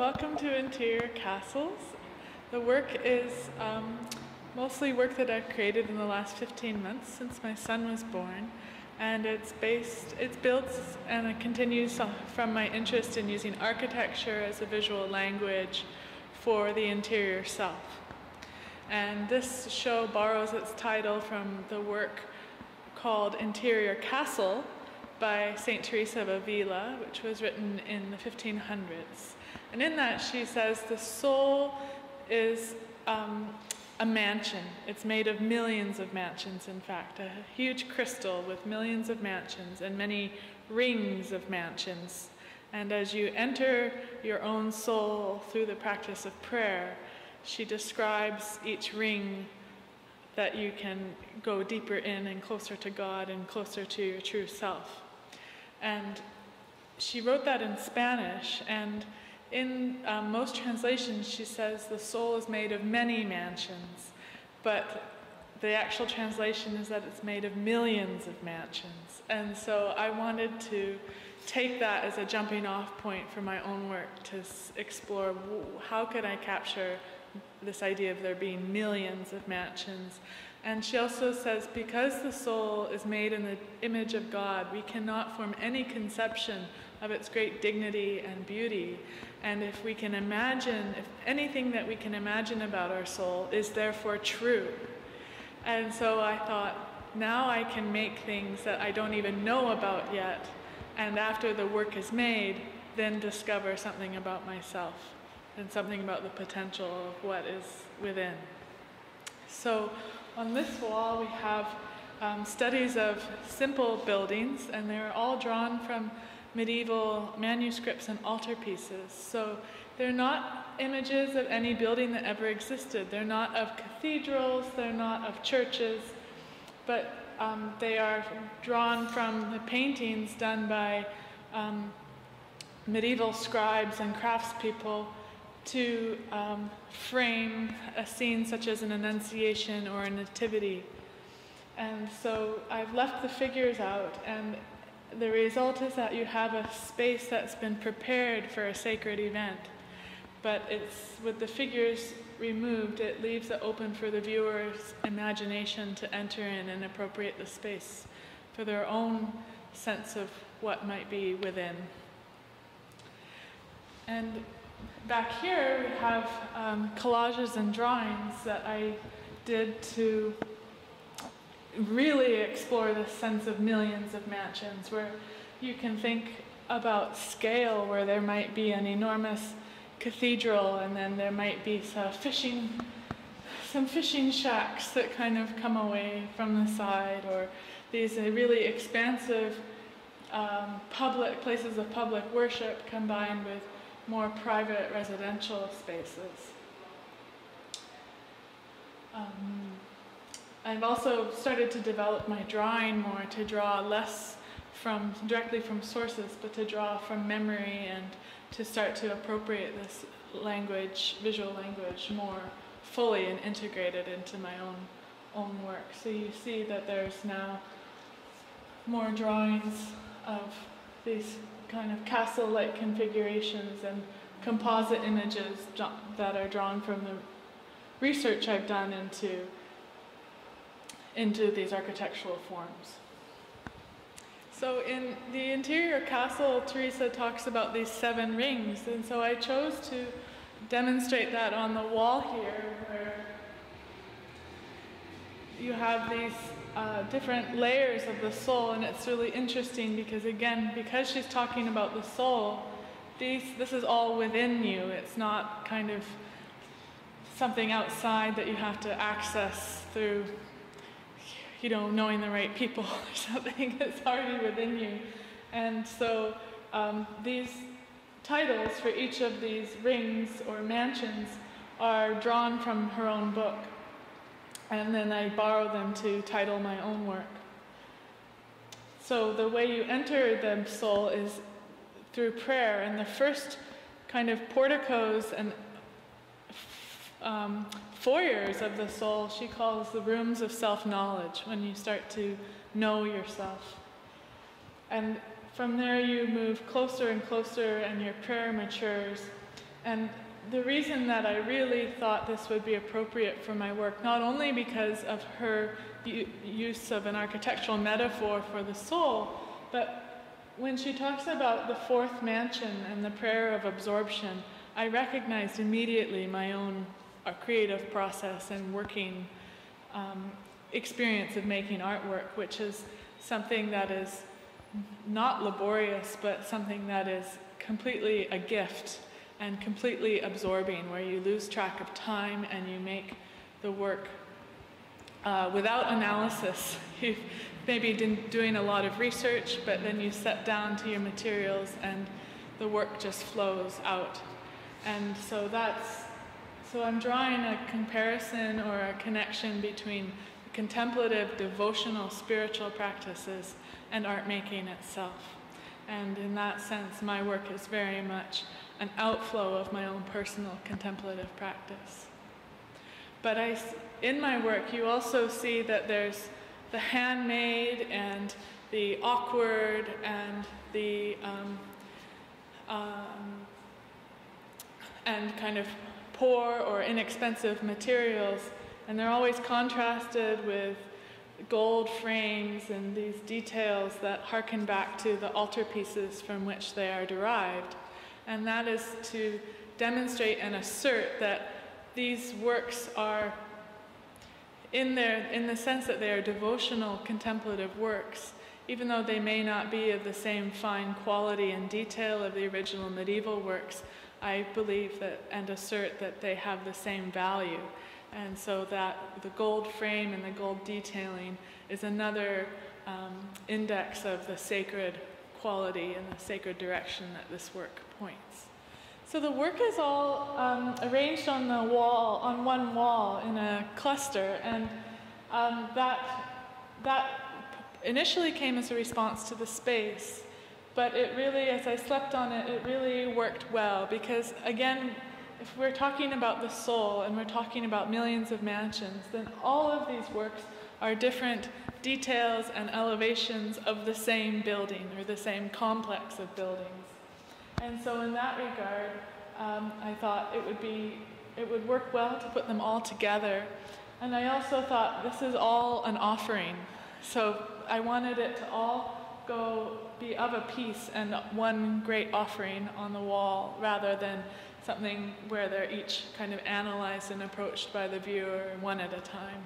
Welcome to Interior Castles. The work is mostly work that I've created in the last 15 months since my son was born, and it's built and it continues from my interest in using architecture as a visual language for the interior self. And this show borrows its title from the work called Interior Castle by Saint Teresa of Avila, which was written in the 1500s. And in that she says the soul is a mansion. It's made of millions of mansions, in fact, a huge crystal with millions of mansions and many rings of mansions. And as you enter your own soul through the practice of prayer, she describes each ring that you can go deeper in and closer to God and closer to your true self. And she wrote that in Spanish, and in most translations she says the soul is made of many mansions, but the actual translation is that it's made of millions of mansions. And so I wanted to take that as a jumping off point for my own work to explore how could I capture this idea of there being millions of mansions. And she also says because the soul is made in the image of God, we cannot form any conception of its great dignity and beauty. And if we can imagine, if anything that we can imagine about our soul is therefore true. And so I thought, now I can make things that I don't even know about yet, and after the work is made, then discover something about myself and something about the potential of what is within. So on this wall we have studies of simple buildings, and they're all drawn from medieval manuscripts and altarpieces. So they're not images of any building that ever existed. They're not of cathedrals, they're not of churches, but they are drawn from the paintings done by medieval scribes and craftspeople to frame a scene such as an Annunciation or a Nativity. And so I've left the figures out, and the result is that you have a space that's been prepared for a sacred event, but it's with the figures removed, it leaves it open for the viewer's imagination to enter in and appropriate the space for their own sense of what might be within. And back here we have collages and drawings that I did to really explore this sense of millions of mansions, where you can think about scale, where there might be an enormous cathedral and then there might be some fishing shacks that kind of come away from the side, or these really expansive public places of public worship combined with more private residential spaces. I've also started to develop my drawing more, to draw less directly from sources, but to draw from memory and to start to appropriate this language, visual language, more fully and integrate it into my own work. So you see that there's now more drawings of these kind of castle-like configurations and composite images that are drawn from the research I've done into these architectural forms. So in the interior castle, Teresa talks about these 7 rings, and so I chose to demonstrate that on the wall here, where you have these different layers of the soul. And it's really interesting because, again, because she's talking about the soul, this is all within you. It's not kind of something outside that you have to access through, you know, knowing the right people or something. It's already within you. And so these titles for each of these rings or mansions are drawn from her own book. And then I borrow them to title my own work. So the way you enter the soul is through prayer. And the first kind of porticos and foyers of the soul she calls the rooms of self-knowledge, when you start to know yourself. And from there you move closer and closer, and your prayer matures And the reason that I really thought this would be appropriate for my work, not only because of her use of an architectural metaphor for the soul, but when she talks about the fourth mansion and the prayer of absorption, I recognized immediately my own creative process and working experience of making artwork, which is something that is not laborious, but something that is completely a gift and completely absorbing, where you lose track of time and you make the work without analysis. You've maybe been doing a lot of research, but then you set down to your materials and the work just flows out. And so I'm drawing a comparison or a connection between contemplative, devotional, spiritual practices and art making itself. And in that sense, my work is very much an outflow of my own personal contemplative practice. But in my work, you also see that there's the handmade and the awkward and the and kind of poor or inexpensive materials, and they're always contrasted with gold frames and these details that harken back to the altarpieces from which they are derived. And that is to demonstrate and assert that these works are, in the sense that they are devotional, contemplative works, even though they may not be of the same fine quality and detail of the original medieval works, I believe that and assert that they have the same value. And so that the gold frame and the gold detailing is another index of the sacred quality and the sacred direction that this work points. So the work is all arranged on the wall, on one wall in a cluster, and that initially came as a response to the space, but it really, as I slept on it, it really worked well, because again, if we're talking about the soul and we're talking about millions of mansions, then all of these works are different details and elevations of the same building or the same complex of buildings. And so in that regard, I thought it would work well to put them all together. And I also thought this is all an offering. So I wanted it to all be of a piece and one great offering on the wall, rather than something where they're each kind of analyzed and approached by the viewer one at a time.